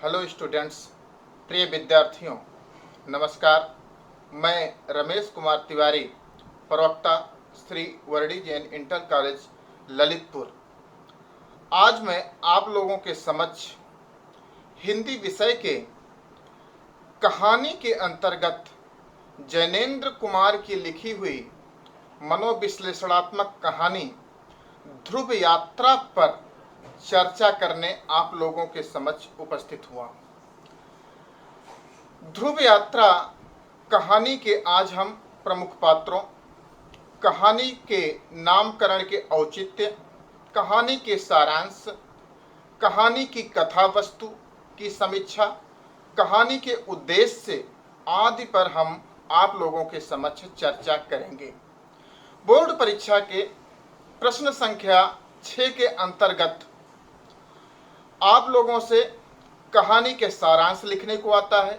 Hello students, प्रिय विद्यार्थियों, नमस्कार। मैं रमेश कुमार तिवारी, प्रवक्ता Shri Verde Jain inter college Lalitpur. आज मैं आप लोगों के समक्ष हिंदी विषय के कहानी के अंतर्गत जैनेन्द्र कुमार की लिखी हुई मनोविश्लेषणात्मक कहानी ध्रुव यात्रा पर चर्चा करने आप लोगों के समक्ष उपस्थित हुआ। ध्रुव यात्रा कहानी के आज हम प्रमुख पात्रों, कहानी के नामकरण के औचित्य, कहानी के सारांश, कहानी की कथा वस्तु की समीक्षा, कहानी के उद्देश्य आदि पर हम आप लोगों के समक्ष चर्चा करेंगे। बोर्ड परीक्षा के प्रश्न संख्या 6 के अंतर्गत आप लोगों से कहानी के सारांश लिखने को आता है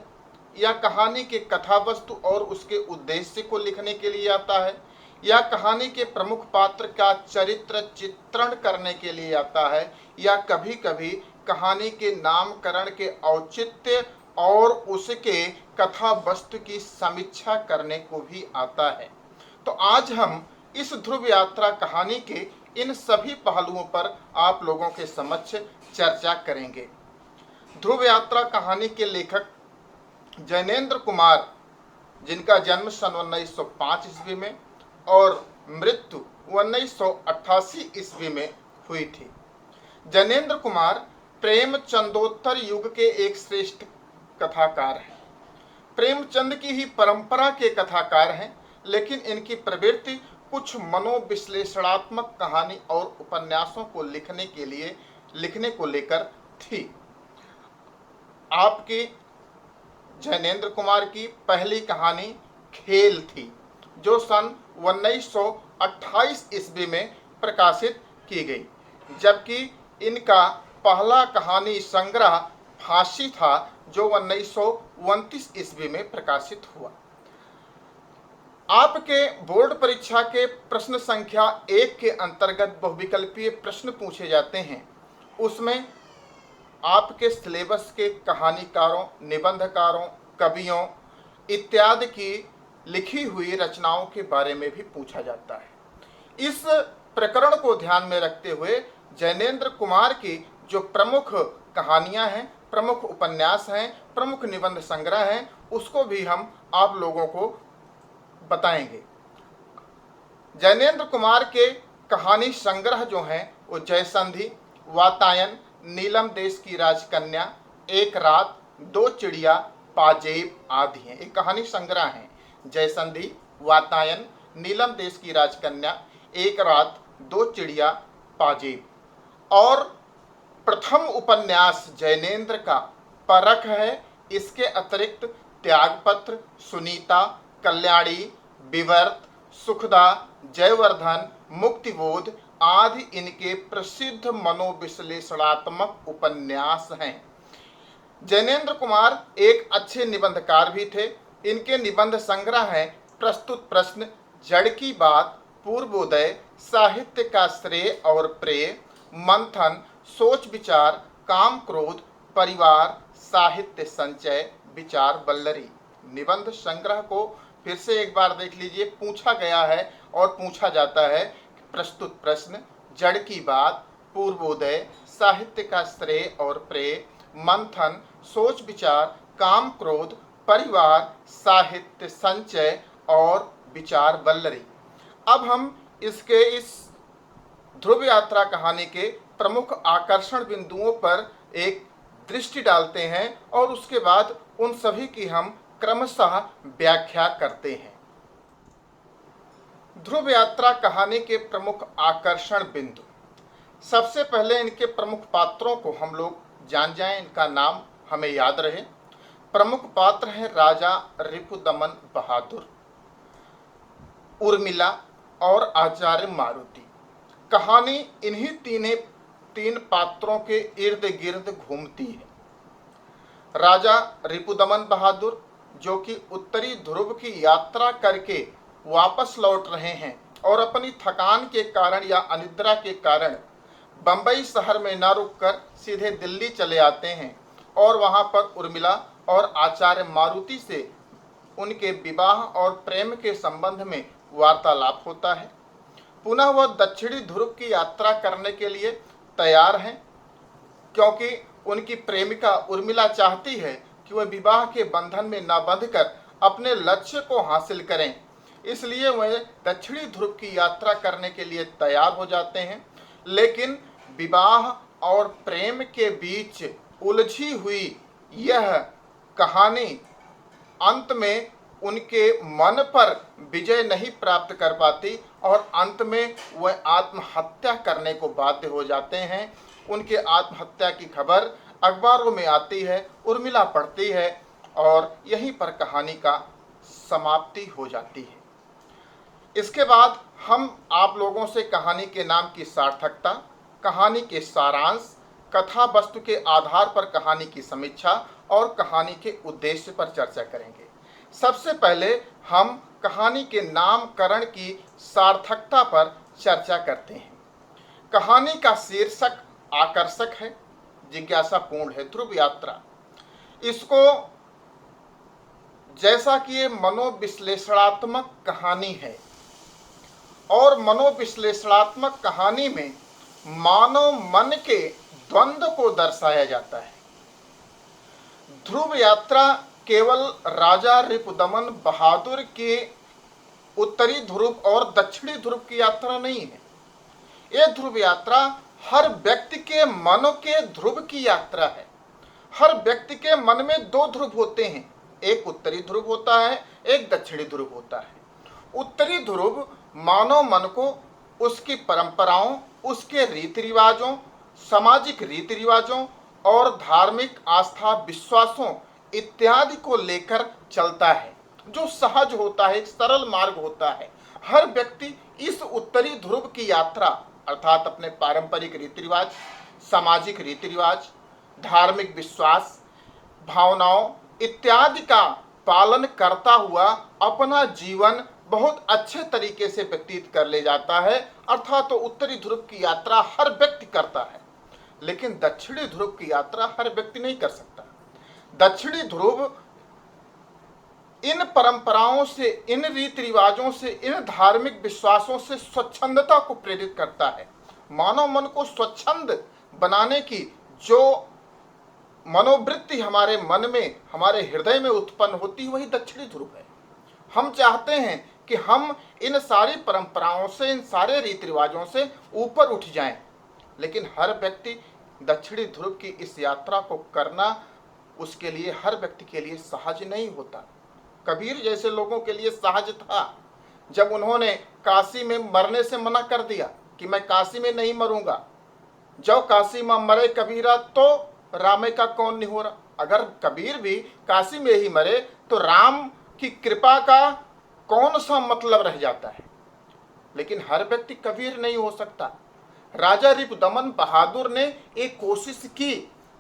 या कहानी के कथा वस्तु और उसके उद्देश्य को लिखने के लिए आता है या कहानी के प्रमुख पात्र का चरित्र चित्रण करने के लिए आता है या कभी कभी कहानी के नामकरण के औचित्य और उसके कथा वस्तु की समीक्षा करने को भी आता है। तो आज हम इस ध्रुव यात्रा कहानी के इन सभी पहलुओं पर आप लोगों के समक्ष चर्चा करेंगे। ध्रुव यात्रा कहानी के लेखक जैनेन्द्र कुमार, जिनका जन्म सन 1905 ईस्वी में और मृत्यु 1988 ईस्वी में हुई थी। जैनेन्द्र कुमार प्रेमचंदोत्तर युग के एक श्रेष्ठ कथाकार हैं। प्रेमचंद की ही परंपरा के कथाकार हैं, लेकिन इनकी प्रवृत्ति कुछ मनोविश्लेषणात्मक कहानी और उपन्यासों को लिखने को लेकर थी। आपकी जैनेन्द्र कुमार की पहली कहानी खेल थी, जो सन 1928 ईस्वी में प्रकाशित की गई, जबकि इनका पहला कहानी संग्रह फांसी था, जो 1929 ईस्वी में प्रकाशित हुआ। आपके बोर्ड परीक्षा के प्रश्न संख्या 1 के अंतर्गत बहुविकल्पीय प्रश्न पूछे जाते हैं। उसमें आपके सिलेबस के कहानीकारों, निबंधकारों, कवियों इत्यादि की लिखी हुई रचनाओं के बारे में भी पूछा जाता है। इस प्रकरण को ध्यान में रखते हुए जैनेन्द्र कुमार की जो प्रमुख कहानियां हैं, प्रमुख उपन्यास हैं, प्रमुख निबंध संग्रह हैं, उसको भी हम आप लोगों को बताएंगे। जैनेन्द्र कुमार के कहानी संग्रह जो हैं वो जयसंधि, वातायन, नीलम देश की राजकन्या, एक रात, दो चिड़िया, पाजेब आदि हैं। एक कहानी संग्रह हैं जयसंधि, वातायन, नीलम देश की राजकन्या, एक रात, दो चिड़िया, पाजेब। और प्रथम उपन्यास जैनेन्द्र का परख है। इसके अतिरिक्त त्यागपत्र, सुनीता, कल्याणी, विवर्त, सुखदा, जयवर्धन, मुक्तिबोध आदि इनके प्रसिद्ध मनोविश्लेषणात्मक उपन्यास हैं। जैनेन्द्र कुमार एक अच्छे निबंधकार भी थे। इनके निबंध संग्रह हैं प्रस्तुत प्रश्न, जड़ की बात, पूर्वोदय, साहित्य का श्रेय और प्रेय, मंथन, सोच विचार, काम क्रोध, परिवार, साहित्य संचय, विचार वल्लरी। निबंध संग्रह को फिर से एक बार देख लीजिए। पूछा गया है और पूछा जाता है प्रस्तुत प्रश्न, जड़ की बात, पूर्वोदय, साहित्य का श्रेय और प्रेय, मंथन, सोच विचार, काम क्रोध, परिवार, साहित्य संचय और विचार वल्लरी। अब हम इस ध्रुव यात्रा कहानी के प्रमुख आकर्षण बिंदुओं पर एक दृष्टि डालते हैं और उसके बाद उन सभी की हम क्रमशः व्याख्या करते हैं। ध्रुव यात्रा कहानी के प्रमुख आकर्षण बिंदु। सबसे पहले इनके प्रमुख पात्रों को हम लोग जान जाएं, इनका नाम हमें याद रहे। प्रमुख पात्र हैं राजा रिपुदमन बहादुर, उर्मिला और आचार्य मारुति। कहानी इन्हीं तीन पात्रों के इर्द गिर्द घूमती है। राजा रिपुदमन बहादुर, जो कि उत्तरी ध्रुव की यात्रा करके वापस लौट रहे हैं और अपनी थकान के कारण या अनिद्रा के कारण बंबई शहर में न रुककर सीधे दिल्ली चले आते हैं और वहां पर उर्मिला और आचार्य मारुति से उनके विवाह और प्रेम के संबंध में वार्तालाप होता है। पुनः वह दक्षिणी ध्रुव की यात्रा करने के लिए तैयार हैं, क्योंकि उनकी प्रेमिका उर्मिला चाहती है कि वह विवाह के बंधन में न बंधकर अपने लक्ष्य को हासिल करें। इसलिए वह दक्षिणी ध्रुव की यात्रा करने के लिए तैयार हो जाते हैं। लेकिन विवाह और प्रेम के बीच उलझी हुई यह कहानी अंत में उनके मन पर विजय नहीं प्राप्त कर पाती और अंत में वह आत्महत्या करने को बाध्य हो जाते हैं। उनके आत्महत्या की खबर अखबारों में आती है, उर्मिला पढ़ती है और यहीं पर कहानी का समाप्ति हो जाती है। इसके बाद हम आप लोगों से कहानी के नाम की सार्थकता, कहानी के सारांश, कथा वस्तु के आधार पर कहानी की समीक्षा और कहानी के उद्देश्य पर चर्चा करेंगे। सबसे पहले हम कहानी के नामकरण की सार्थकता पर चर्चा करते हैं। कहानी का शीर्षक आकर्षक है, जिज्ञासापूर्ण है, ध्रुव यात्रा। इसको जैसा कि ये मनोविश्लेषणात्मक कहानी है और मनोविश्लेषणात्मक कहानी में मानव मन के द्वंद्व को दर्शाया जाता है। ध्रुव यात्रा केवल राजा रिपुदमन बहादुर के उत्तरी ध्रुव और दक्षिणी ध्रुव की यात्रा नहीं है। यह ध्रुव यात्रा हर व्यक्ति के मन के ध्रुव की यात्रा है। हर व्यक्ति के मन में दो ध्रुव होते हैं, एक उत्तरी ध्रुव होता है, एक दक्षिणी ध्रुव होता है। उत्तरी ध्रुव मानव मन को उसकी परंपराओं, उसके रीति रिवाजों, सामाजिक रीति रिवाजों और धार्मिक आस्था विश्वासों इत्यादि को लेकर चलता है, जो सहज होता है, एक सरल मार्ग होता है। हर व्यक्ति इस उत्तरी ध्रुव की यात्रा अर्थात अपने पारंपरिक रीति रिवाज, सामाजिक रीति रिवाज, धार्मिक विश्वास, भावनाओं इत्यादि का पालन करता हुआ अपना जीवन बहुत अच्छे तरीके से व्यतीत कर ले जाता है। अर्थात तो उत्तरी ध्रुव की यात्रा हर व्यक्ति करता है, लेकिन दक्षिणी ध्रुव की यात्रा हर व्यक्ति नहीं कर सकता। दक्षिणी ध्रुव इन परंपराओं से, इन रीति रिवाजों से, इन धार्मिक विश्वासों से स्वच्छंदता को प्रेरित करता है। मानव मन को स्वच्छंद बनाने की जो मनोवृत्ति हमारे मन में, हमारे हृदय में उत्पन्न होती है, वही दक्षिणी ध्रुव है। हम चाहते हैं कि हम इन सारी परंपराओं से, इन सारे रीति रिवाजों से ऊपर उठ जाएं, लेकिन हर व्यक्ति दक्षिणी ध्रुव की इस यात्रा को करना उसके लिए, हर व्यक्ति के लिए सहज नहीं होता। कबीर जैसे लोगों के लिए सहज था। जब उन्होंने काशी में मरने से मना कर दिया कि मैं काशी में नहीं मरूंगा, जो काशी में मरे कबीरा तो रामे का कौन नहीं हो रहा। अगर कबीर भी काशी में ही मरे तो राम की कृपा का कौन सा मतलब रह जाता है। लेकिन हर व्यक्ति कबीर नहीं हो सकता। राजा रिपुदमन बहादुर ने एक कोशिश की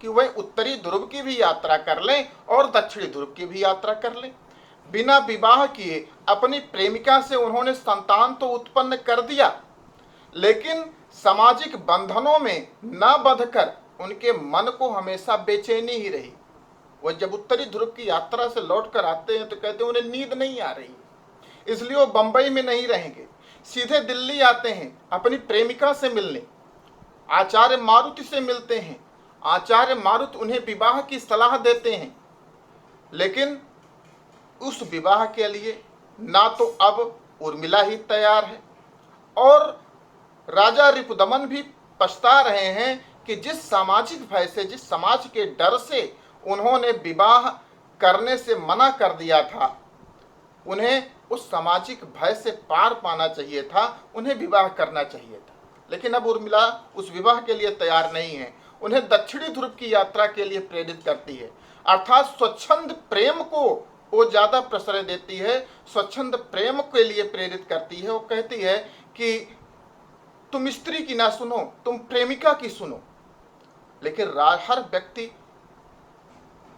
कि वह उत्तरी ध्रुव की भी यात्रा कर लें और दक्षिणी ध्रुव की भी यात्रा कर लें। बिना विवाह किए अपनी प्रेमिका से उन्होंने संतान तो उत्पन्न कर दिया, लेकिन सामाजिक बंधनों में न बंधकर उनके मन को हमेशा बेचैनी ही रही। वह जब उत्तरी ध्रुव की यात्रा से लौट कर आते हैं तो कहते हैं उन्हें नींद नहीं आ रही, इसलिए वो बंबई में नहीं रहेंगे, सीधे दिल्ली आते हैं अपनी प्रेमिका से मिलने। आचार्य मारुति से मिलते हैं। आचार्य मारुति उन्हें विवाह की सलाह देते हैं, लेकिन उस विवाह के लिए ना तो अब उर्मिला ही तैयार है और राजा रिपुदमन भी पछता रहे हैं कि जिस सामाजिक भय से, जिस समाज के डर से उन्होंने विवाह करने से मना कर दिया था, उन्हें उस सामाजिक भय से पार पाना चाहिए था, उन्हें विवाह करना चाहिए था। लेकिन अब उर्मिला उस विवाह के लिए तैयार नहीं है, उन्हें दक्षिणी ध्रुव की यात्रा के लिए प्रेरित करती है। अर्थात स्वच्छंद प्रेम को वो ज़्यादा प्रश्रय देती है, स्वच्छंद प्रेम के लिए प्रेरित करती है। वो कहती है कि तुम स्त्री की ना सुनो, तुम प्रेमिका की सुनो। लेकिन हर व्यक्ति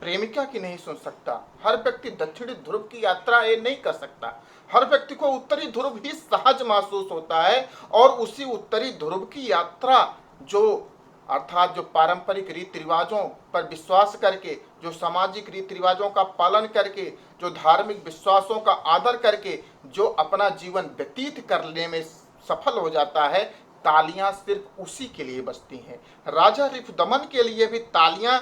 प्रेमिका की नहीं सुन सकता, हर व्यक्ति दक्षिणी ध्रुव की यात्रा ये नहीं कर सकता। हर व्यक्ति को उत्तरी ध्रुव ही सहज महसूस होता है और उसी उत्तरी ध्रुव की यात्रा जो अर्थात जो पारंपरिक रीति रिवाजों पर विश्वास करके, जो सामाजिक रीति रिवाजों का पालन करके, जो धार्मिक विश्वासों का आदर करके जो अपना जीवन व्यतीत करने में सफल हो जाता है, तालियां सिर्फ उसी के लिए बजती हैं। राजा रिपुदमन के लिए भी तालियां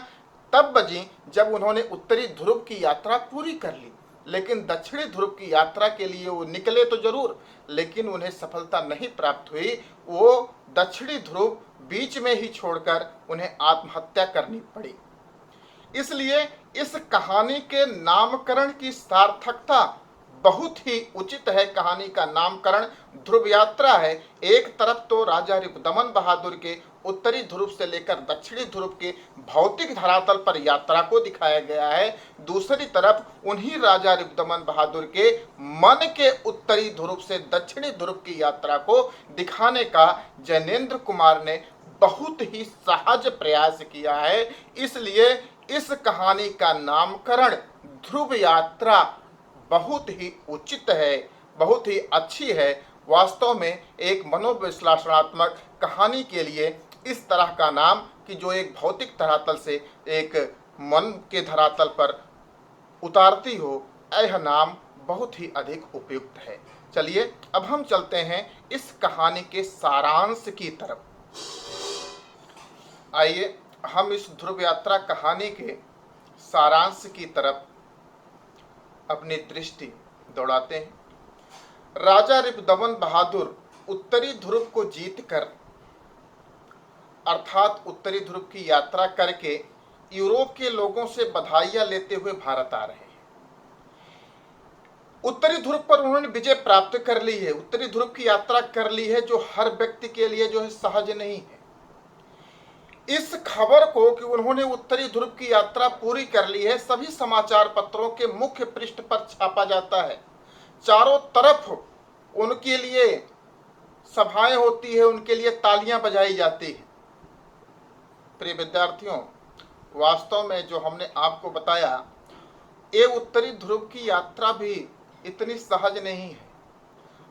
तब बजी जब उन्होंने उत्तरी ध्रुव की यात्रा पूरी कर ली, लेकिन दक्षिणी ध्रुव की यात्रा के लिए वो निकले तो जरूर, लेकिन उन्हें सफलता नहीं प्राप्त हुई। वो दक्षिणी ध्रुव बीच में ही छोड़कर उन्हें आत्महत्या करनी पड़ी। इसलिए इस कहानी के नामकरण की सार्थकता बहुत ही उचित है। कहानी का नामकरण ध्रुव यात्रा है। एक तरफ तो राजा रिपुदमन बहादुर के उत्तरी ध्रुव से लेकर दक्षिणी ध्रुव के भौतिक धरातल पर यात्रा को दिखाया गया है, दूसरी तरफ उन्हीं राजा रिपुदमन बहादुर के मन के उत्तरी ध्रुव से दक्षिणी ध्रुव की यात्रा को दिखाने का जैनेन्द्र कुमार ने बहुत ही सहज प्रयास किया है। इसलिए इस कहानी का नामकरण ध्रुव यात्रा बहुत ही उचित है, बहुत ही अच्छी है। वास्तव में एक मनोविश्लेषणात्मक कहानी के लिए इस तरह का नाम कि जो एक भौतिक धरातल से एक मन के धरातल पर उतारती हो, यह नाम बहुत ही अधिक उपयुक्त है। चलिए अब हम चलते हैं इस कहानी के सारांश की तरफ। आइए हम इस ध्रुव यात्रा कहानी के सारांश की तरफ अपनी दृष्टि दौड़ाते हैं। राजा रिपुदमन बहादुर उत्तरी ध्रुव को जीतकर अर्थात उत्तरी ध्रुव की यात्रा करके यूरोप के लोगों से बधाइयां लेते हुए भारत आ रहे हैं। उत्तरी ध्रुव पर उन्होंने विजय प्राप्त कर ली है, उत्तरी ध्रुव की यात्रा कर ली है, जो हर व्यक्ति के लिए जो है सहज नहीं है। इस खबर को कि उन्होंने उत्तरी ध्रुव की यात्रा पूरी कर ली है सभी समाचार पत्रों के मुख्य पृष्ठ पर छापा जाता है। चारों तरफ उनके लिए सभाएं होती है, उनके लिए तालियां बजाई जाती है। प्रिय विद्यार्थियों, वास्तव में जो हमने आपको बताया, ये उत्तरी ध्रुव की यात्रा भी इतनी सहज नहीं है।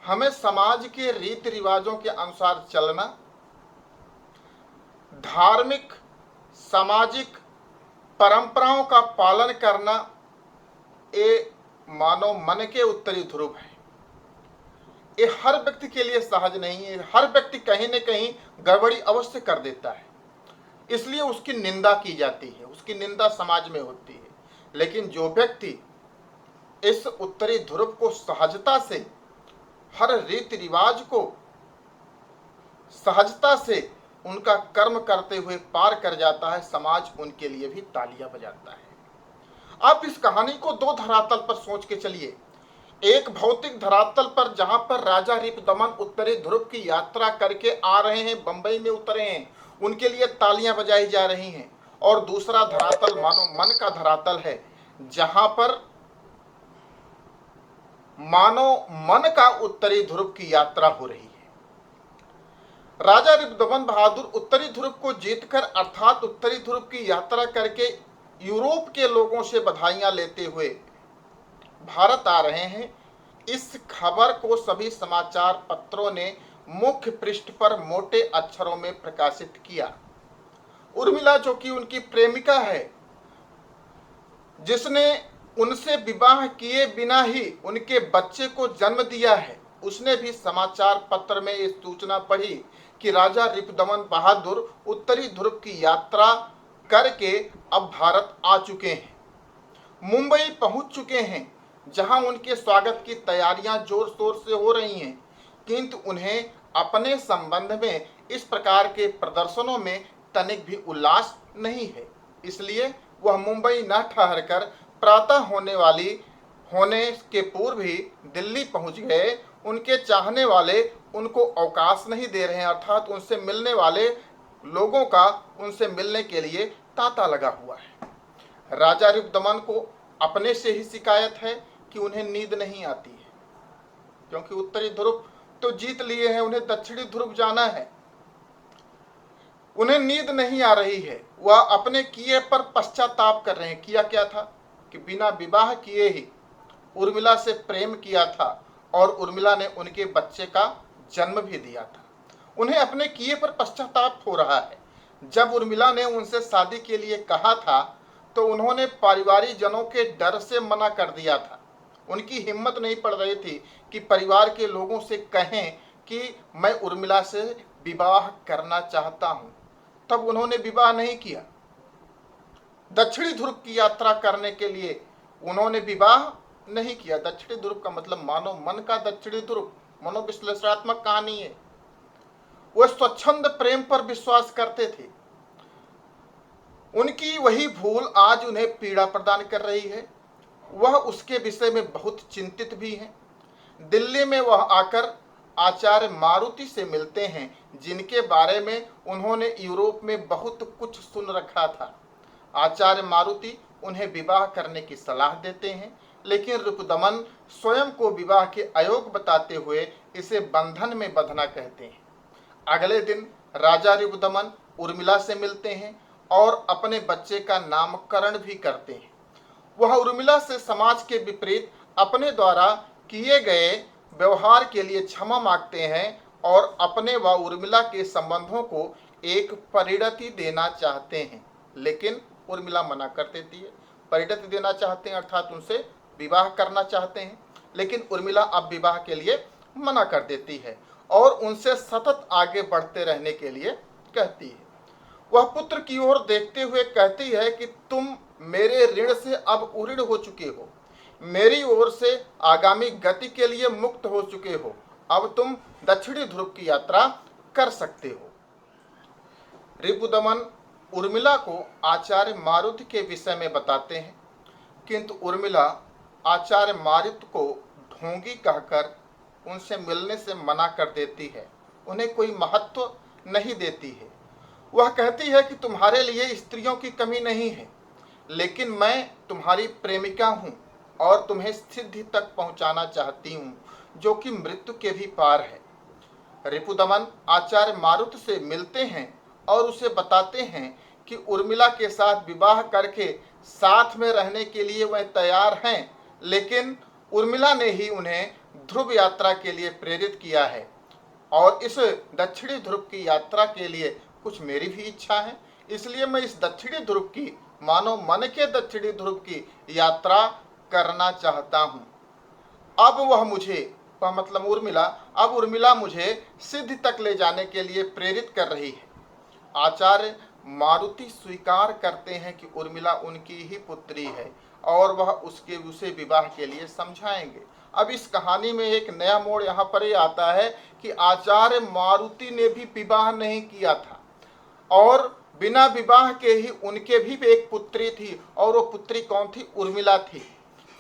हमें समाज के रीति रिवाजों के अनुसार चलना, धार्मिक सामाजिक परंपराओं का पालन करना, ये मानव मन के उत्तरी ध्रुव है। ये हर व्यक्ति के लिए सहज नहीं है। हर व्यक्ति कहीं न कहीं गड़बड़ी अवश्य कर देता है, इसलिए उसकी निंदा की जाती है, उसकी निंदा समाज में होती है। लेकिन जो व्यक्ति इस उत्तरी ध्रुव को सहजता से, हर रीति रिवाज को सहजता से उनका कर्म करते हुए पार कर जाता है, समाज उनके लिए भी तालियां बजाता है। आप इस कहानी को दो धरातल पर सोच के चलिए। एक भौतिक धरातल पर जहां पर राजा रिपुदमन उत्तरी ध्रुव की यात्रा करके आ रहे हैं, बंबई में उतरे हैं, उनके लिए तालियां बजाई जा रही हैं। और दूसरा धरातल मानो मन का धरातल है, जहां पर मानो मन का उत्तरी ध्रुव की यात्रा हो रही है। राजा रिपुदमन बहादुर उत्तरी ध्रुव को जीतकर अर्थात उत्तरी ध्रुव की यात्रा करके यूरोप के लोगों से बधाइयां लेते हुए भारत आ रहे हैं। इस खबर को सभी समाचार पत्रों ने मुख्य पृष्ठ पर मोटे अक्षरों में प्रकाशित किया। उर्मिला, जो कि उनकी प्रेमिका है, जिसने उनसे विवाह किए बिना ही उनके बच्चे को जन्म दिया है, उसने भी समाचार पत्र में इस सूचना पढ़ी कि राजा रिपुदमन बहादुर उत्तरी ध्रुव की यात्रा करके अब भारत आ चुके हैं, मुंबई पहुंच चुके हैं, जहां उनके स्वागत की तैयारियां जोर शोर से हो रही हैं। किंतु उन्हें अपने संबंध में इस प्रकार के प्रदर्शनों में तनिक भी उल्लास नहीं है। इसलिए वह मुंबई न ठहरकर प्रातः होने के पूर्व ही दिल्ली पहुंच गए। उनके चाहने वाले उनको अवकाश नहीं दे रहे हैं, अर्थात उनसे मिलने वाले लोगों का उनसे मिलने के लिए तांता लगा हुआ है। राजा रिपुदमन को अपने से ही शिकायत है कि उन्हें नींद नहीं आती है, क्योंकि उत्तरी ध्रुव तो जीत लिए हैं, उन्हें दक्षिणी ध्रुव जाना है। उन्हें नींद नहीं आ रही है। वह अपने किए पर पश्चाताप कर रहे हैं। किया क्या था कि बिना विवाह किए ही उर्मिला से प्रेम किया था और उर्मिला ने उनके बच्चे का जन्म भी दिया था। उन्हें अपने किए पर पश्चाताप हो रहा है। जब उर्मिला ने उनसे शादी के लिए कहा था तो उन्होंने पारिवारिक जनों के डर से मना कर दिया था। उनकी हिम्मत नहीं पड़ रही थी कि परिवार के लोगों से कहें कि मैं उर्मिला से विवाह करना चाहता हूं। तब उन्होंने विवाह नहीं किया। दक्षिणी ध्रुव की यात्रा करने के लिए उन्होंने विवाह नहीं किया। दक्षिणी ध्रुव का मतलब मानव मन का दक्षिणी ध्रुव, मनोविश्लेषणात्मक कहानी है। वह स्वच्छंद प्रेम पर विश्वास करते थे। उनकी वही भूल आज उन्हें पीड़ा प्रदान कर रही है। वह उसके विषय में बहुत चिंतित भी हैं। दिल्ली में वह आकर आचार्य मारुति से मिलते हैं, जिनके बारे में उन्होंने यूरोप में बहुत कुछ सुन रखा था। आचार्य मारुति उन्हें विवाह करने की सलाह देते हैं, लेकिन रिपुदमन स्वयं को विवाह के अयोग्य बताते हुए इसे बंधन में बंधना कहते हैं। अगले दिन राजा रिपुदमन उर्मिला से मिलते हैं और अपने बच्चे का नामकरण भी करते हैं। वह उर्मिला से समाज के विपरीत अपने द्वारा किए गए व्यवहार के लिए क्षमा मांगते हैं और अपने व उर्मिला के संबंधों को एक परिणति देना चाहते हैं, लेकिन उर्मिला मना कर देती है। परिणति देना चाहते हैं अर्थात उनसे विवाह करना चाहते हैं, लेकिन उर्मिला अब विवाह के लिए मना कर देती है और उनसे सतत आगे बढ़ते रहने के लिए कहती है। वह पुत्र की ओर देखते हुए कहती है कि तुम मेरे ऋण से अब उऋण हो चुके हो, मेरी ओर से आगामी गति के लिए मुक्त हो चुके हो। अब तुम दक्षिणी ध्रुव की यात्रा कर सकते हो। रिपुदमन उर्मिला को आचार्य मारुति के विषय में बताते हैं, किंतु उर्मिला आचार्य मारुति को ढोंगी कहकर उनसे मिलने से मना कर देती है। उन्हें कोई महत्व नहीं देती है। वह कहती है कि तुम्हारे लिए स्त्रियों की कमी नहीं है, लेकिन मैं तुम्हारी प्रेमिका हूँ और तुम्हें सिद्धि तक पहुँचाना चाहती हूँ, जो कि मृत्यु के भी पार है। रिपुदमन आचार्य मारुति से मिलते हैं और उसे बताते हैं कि उर्मिला के साथ विवाह करके साथ में रहने के लिए वह तैयार हैं, लेकिन उर्मिला ने ही उन्हें ध्रुव यात्रा के लिए प्रेरित किया है और इस दक्षिणी ध्रुव की यात्रा के लिए कुछ मेरी भी इच्छा है, इसलिए मैं इस दक्षिणी ध्रुव की, मानो मन के दक्षिणी ध्रुव की यात्रा करना चाहता हूँ। अब वह मुझे, मतलब उर्मिला, अब उर्मिला मुझे सिद्धि तक ले जाने के लिए प्रेरित कर रही है। आचार्य मारुति स्वीकार करते हैं कि उर्मिला उनकी ही पुत्री है और वह उसे विवाह के लिए समझाएंगे। अब इस कहानी में एक नया मोड़ यहाँ पर ये आता है कि आचार्य मारुति ने भी विवाह नहीं किया था और बिना विवाह के ही उनके भी एक पुत्री थी, और वो पुत्री कौन थी? उर्मिला थी।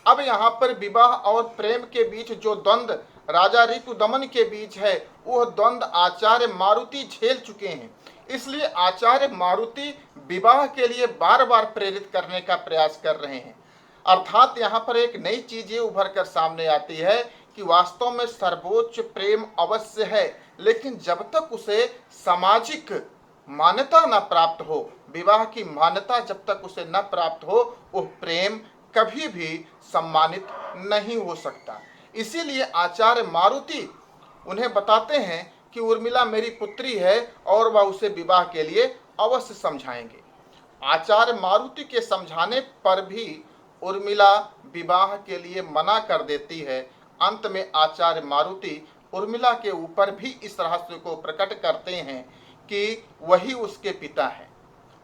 अब यहाँ पर विवाह और प्रेम के बीच जो द्वंद्व राजा रिपुदमन के बीच है, वह द्वंद्व आचार्य मारुति झेल चुके हैं। इसलिए आचार्य मारुति विवाह के लिए बार बार प्रेरित करने का प्रयास कर रहे हैं। अर्थात यहाँ पर एक नई चीज ये उभर कर सामने आती है कि वास्तव में सर्वोच्च प्रेम अवश्य है, लेकिन जब तक उसे सामाजिक मान्यता न प्राप्त हो, विवाह की मान्यता जब तक उसे न प्राप्त हो, वह प्रेम कभी भी सम्मानित नहीं हो सकता। इसीलिए आचार्य मारुति उन्हें बताते हैं कि उर्मिला मेरी पुत्री है और वह उसे विवाह के लिए अवश्य समझाएंगे। आचार्य मारुति के समझाने पर भी उर्मिला विवाह के लिए मना कर देती है। अंत में आचार्य मारुति उर्मिला के ऊपर भी इस रहस्य को प्रकट करते हैं कि वही उसके पिता हैं,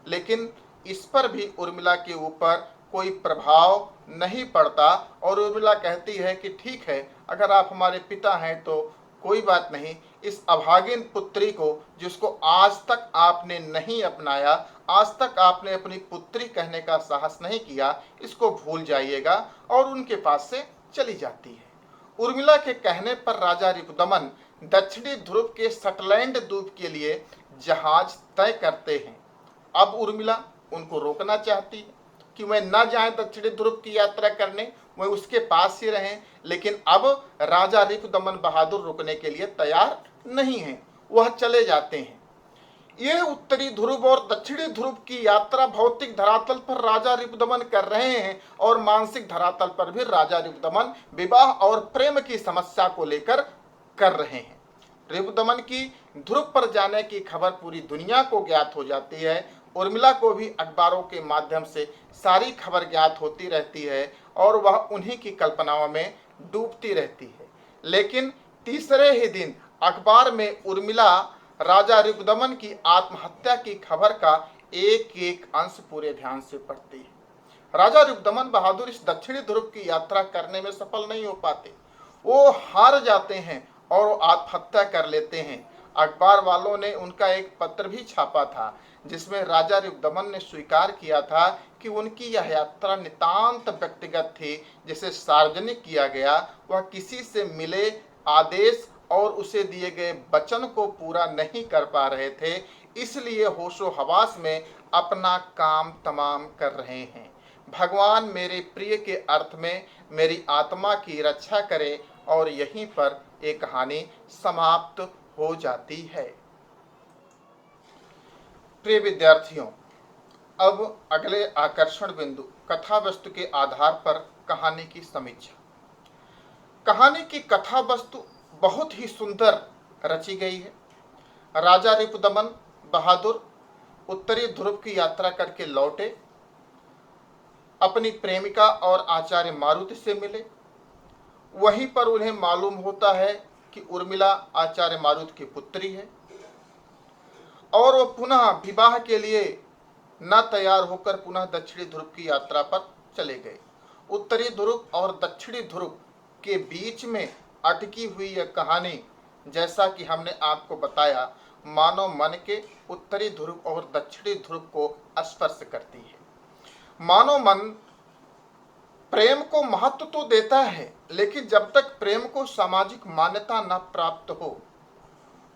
लेकिन इस पर भी उर्मिला के ऊपर कोई प्रभाव नहीं पड़ता और उर्मिला कहती है कि ठीक है, अगर आप हमारे पिता हैं तो कोई बात नहीं, इस अभागिन पुत्री को, जिसको आज तक आपने नहीं अपनाया, आज तक आपने अपनी पुत्री कहने का साहस नहीं किया, इसको भूल जाइएगा, और उनके पास से चली जाती है। उर्मिला के कहने पर राजा रिपुदमन दक्षिणी ध्रुव के सटलैंड द्वीप के लिए जहाज तय करते हैं। अब उर्मिला उनको रोकना चाहती है कि वह न जाए दक्षिणी ध्रुव की यात्रा करने, वह उसके पास ही रहें, लेकिन अब राजा रिपुदमन बहादुर रुकने के लिए तैयार नहीं है, वह चले जाते हैं। यह उत्तरी ध्रुव और दक्षिणी ध्रुव की यात्रा भौतिक धरातल पर राजा रिपुदमन कर रहे हैं और मानसिक धरातल पर भी राजा रिपुदमन विवाह और प्रेम की समस्या को लेकर कर रहे हैं। ऋपुदमन की ध्रुव पर जाने की खबर पूरी दुनिया को ज्ञात हो जाती है। उर्मिला को भी अखबारों के माध्यम से सारी खबर ज्ञात होती रहती है और वह उन्हीं की कल्पनाओं में डूबती रहती है। लेकिन तीसरे ही दिन अखबार में उर्मिला राजा ऋपुदमन की आत्महत्या की खबर का एक एक अंश पूरे ध्यान से पढ़ती है। राजा ऋपुदमन बहादुर इस दक्षिणी ध्रुव की यात्रा करने में सफल नहीं हो पाते। वो हार जाते हैं और वो आत्महत्या कर लेते हैं। अखबार वालों ने उनका एक पत्र भी छापा था जिसमें राजा ऋपुदमन ने स्वीकार किया था कि उनकी यह यात्रा नितांत व्यक्तिगत थी, जिसे सार्वजनिक किया गया। वह किसी से मिले आदेश और उसे दिए गए वचन को पूरा नहीं कर पा रहे थे, इसलिए होशो हवास में अपना काम तमाम कर रहे हैं। भगवान मेरे प्रिय के अर्थ में मेरी आत्मा की रक्षा करे। और यहीं पर एक कहानी समाप्त हो जाती है। प्रिय विद्यार्थियों, अब अगले आकर्षण बिंदु कथा वस्तु के आधार पर कहानी की समीक्षा। कहानी की कथा वस्तु बहुत ही सुंदर रची गई है। राजा ऋपुदमन बहादुर उत्तरी ध्रुव की यात्रा करके लौटे, अपनी प्रेमिका और आचार्य मारुति से मिले। वहीं पर उन्हें मालूम होता है कि उर्मिला आचार्य मारुति की पुत्री है और वो पुनः विवाह के लिए न तैयार होकर पुनः दक्षिणी ध्रुव की यात्रा पर चले गए। उत्तरी ध्रुव और दक्षिणी ध्रुव के बीच में अटकी हुई यह कहानी, जैसा कि हमने आपको बताया, मानव मन के उत्तरी ध्रुव और दक्षिणी ध्रुव को स्पर्श करती है। मानव मन प्रेम को महत्व तो देता है, लेकिन जब तक प्रेम को सामाजिक मान्यता न प्राप्त हो,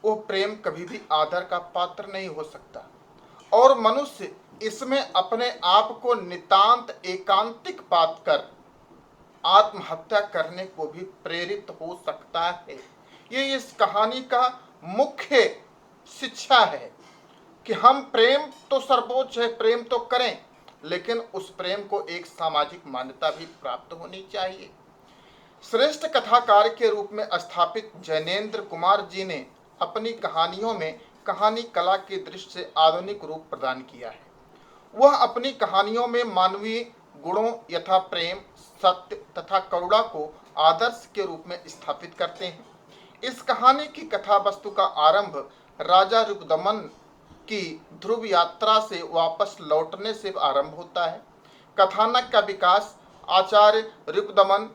वो प्रेम कभी भी आदर का पात्र नहीं हो सकता और मनुष्य इसमें अपने आप को नितांत एकांतिक पात कर आत्महत्या करने को भी प्रेरित हो सकता है। ये इस कहानी का मुख्य शिक्षा है कि हम प्रेम तो सर्वोच्च है, प्रेम तो करें, लेकिन उस प्रेम को एक सामाजिक मान्यता भी प्राप्त होनी चाहिए। श्रेष्ठ कथाकार के रूप में स्थापित जैनेन्द्र कुमार जी ने अपनी कहानियों में कहानी कला की दृष्टि से आधुनिक रूप प्रदान किया है। वह अपनी कहानियों में मानवीय गुणों यथा प्रेम, सत्य तथा करुणा को आदर्श के रूप में स्थापित करते हैं। इस कहानी की कथा वस्तु का आरंभ राजा ऋपुदमन की ध्रुव यात्रा से वापस लौटने से आरंभ होता है। कथानक का विकास आचार्य ऋपुदमन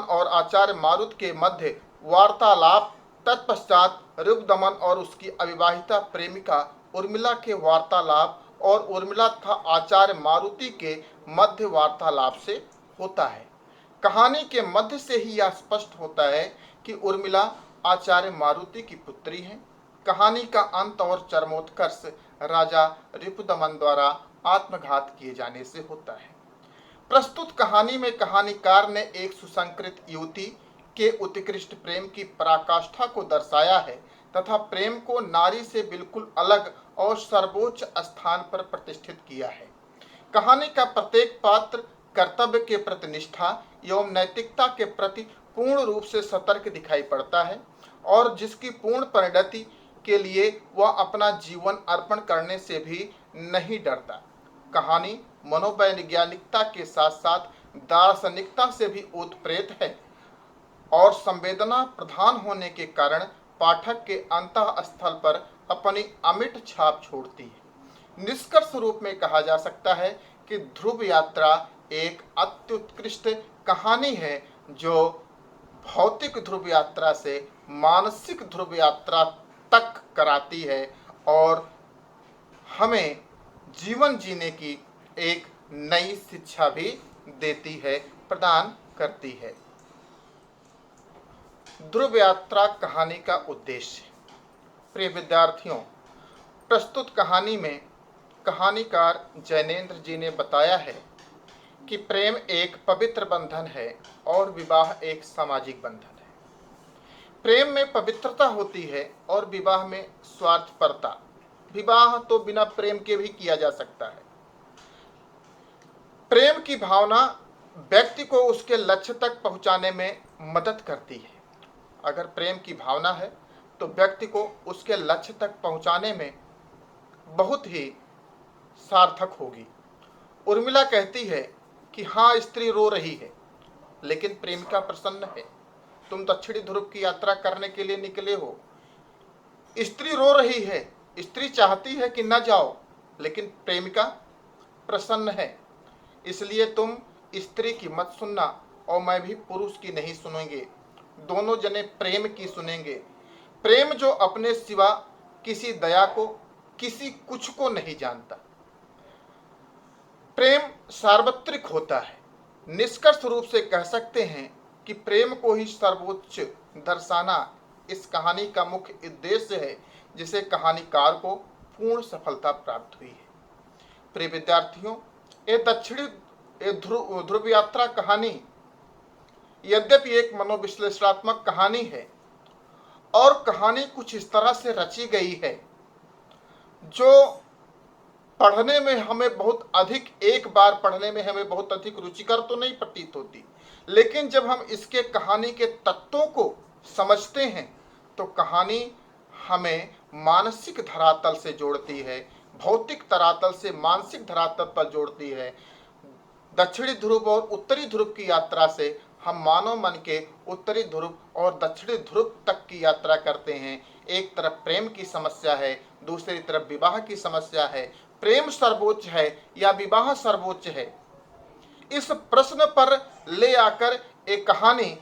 और आचार्य मारुति के मध्य वार्तालाप, तत्पश्चात ऋपुदमन और उसकी अविवाहिता प्रेमिका उर्मिला के वार्तालाप और उर्मिला तथा आचार्य मारुति के मध्य वार्तालाप से होता है। कहानी के मध्य से ही यह स्पष्ट होता है कि उर्मिला आचार्य मारुति की पुत्री है। कहानी का अंत और चरमोत्कर्ष राजा ऋपुदमन द्वारा आत्मघात किए जाने से होता है। प्रस्तुत कहानी में कहानीकार ने एक सुसंस्कृत युवती के उत्कृष्ट प्रेम की पराकाष्ठा को दर्शाया है तथा प्रेम को नारी से बिल्कुल अलग और सर्वोच्च स्थान पर प्रतिष्ठित किया है। कहानी का प्रत्येक पात्र कर्तव्य के प्रति निष्ठा एवं नैतिकता के प्रति पूर्ण रूप से सतर्क दिखाई पड़ता है और जिसकी पूर्ण परिणति के लिए वह अपना जीवन अर्पण करने से भी नहीं डरता। कहानी मनोवैज्ञानिकता के साथ साथ दार्शनिकता से भी उत्प्रेत है और संवेदना प्रधान होने के कारण पाठक के अंतःस्थल पर अपनी अमिट छाप छोड़ती है। निष्कर्ष रूप में कहा जा सकता है कि ध्रुव यात्रा एक अत्युत्कृष्ट कहानी है जो भौतिक ध्रुव यात्रा से मानसिक ध्रुव यात्रा तक कराती है और हमें जीवन जीने की एक नई शिक्षा भी देती है, प्रदान करती है। ध्रुव यात्रा कहानी का उद्देश्य। प्रिय विद्यार्थियों, प्रस्तुत कहानी में कहानीकार जैनेन्द्र जी ने बताया है कि प्रेम एक पवित्र बंधन है और विवाह एक सामाजिक बंधन है। प्रेम में पवित्रता होती है और विवाह में स्वार्थपरता। विवाह तो बिना प्रेम के भी किया जा सकता है। प्रेम की भावना व्यक्ति को उसके लक्ष्य तक पहुंचाने में मदद करती है अगर प्रेम की भावना है तो व्यक्ति को उसके लक्ष्य तक पहुंचाने में बहुत ही सार्थक होगी। उर्मिला कहती है कि हाँ, स्त्री रो रही है लेकिन प्रेमिका प्रसन्न है। तुम दक्षिणी ध्रुव की यात्रा करने के लिए निकले हो, स्त्री रो रही है, स्त्री चाहती है कि न जाओ लेकिन प्रेमिका प्रसन्न है। इसलिए तुम स्त्री की मत सुनना और मैं भी पुरुष की नहीं सुनेंगे, दोनों जने प्रेम की सुनेंगे। प्रेम जो अपने सिवा किसी दया को, किसी कुछ को नहीं जानता। प्रेम सार्वत्रिक होता है। निष्कर्ष रूप से कह सकते हैं कि प्रेम को ही सर्वोच्च दर्शाना इस कहानी का मुख्य उद्देश्य है, जिसे कहानीकार को पूर्ण सफलता प्राप्त हुई है। प्रिय विद्यार्थियों, ये दक्षिणी ध्रुव यात्रा कहानी यद्यपि एक मनोविश्लेषणात्मक कहानी है और कहानी कुछ इस तरह से रची गई है जो पढ़ने में हमें बहुत अधिक, एक बार पढ़ने में हमें बहुत अधिक रुचिकर तो नहीं प्रतीत होती, लेकिन जब हम इसके कहानी के तत्वों को समझते हैं तो कहानी हमें मानसिक धरातल से जोड़ती है, भौतिक धरातल से मानसिक धरातल पर जोड़ती है। दक्षिणी ध्रुव और उत्तरी ध्रुव की यात्रा से हम मानव मन के उत्तरी ध्रुव और दक्षिणी ध्रुव तक की यात्रा करते हैं। एक तरफ प्रेम की समस्या है, दूसरी तरफ विवाह की समस्या है। प्रेम सर्वोच्च है या विवाह सर्वोच्च है, इस प्रश्न पर ले आकर एक कहानी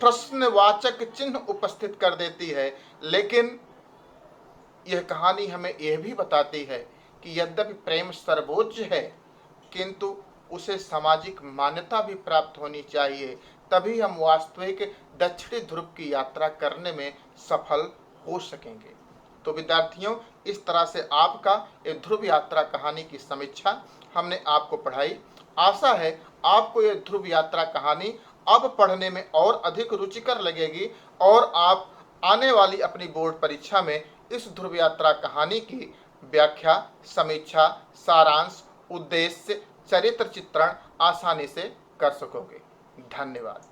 प्रश्नवाचक चिन्ह उपस्थित कर देती है। लेकिन यह कहानी हमें यह भी बताती है कि यद्यपि प्रेम सर्वोच्च है किंतु उसे सामाजिक मान्यता भी प्राप्त होनी चाहिए, तभी हम वास्तविक दक्षिणी ध्रुव की यात्रा करने में सफल हो सकेंगे। तो विद्यार्थियों, इस तरह से आपका ये ध्रुव यात्रा कहानी की समीक्षा हमने आपको पढ़ाई। आशा है आपको ये ध्रुव यात्रा कहानी अब पढ़ने में और अधिक रुचिकर लगेगी और आप आने वाली अपनी बोर्ड परीक्षा में इस ध्रुव यात्रा कहानी की व्याख्या, समीक्षा, सारांश, उद्देश्य, चरित्र चित्रण आसानी से कर सकोगे। धन्यवाद।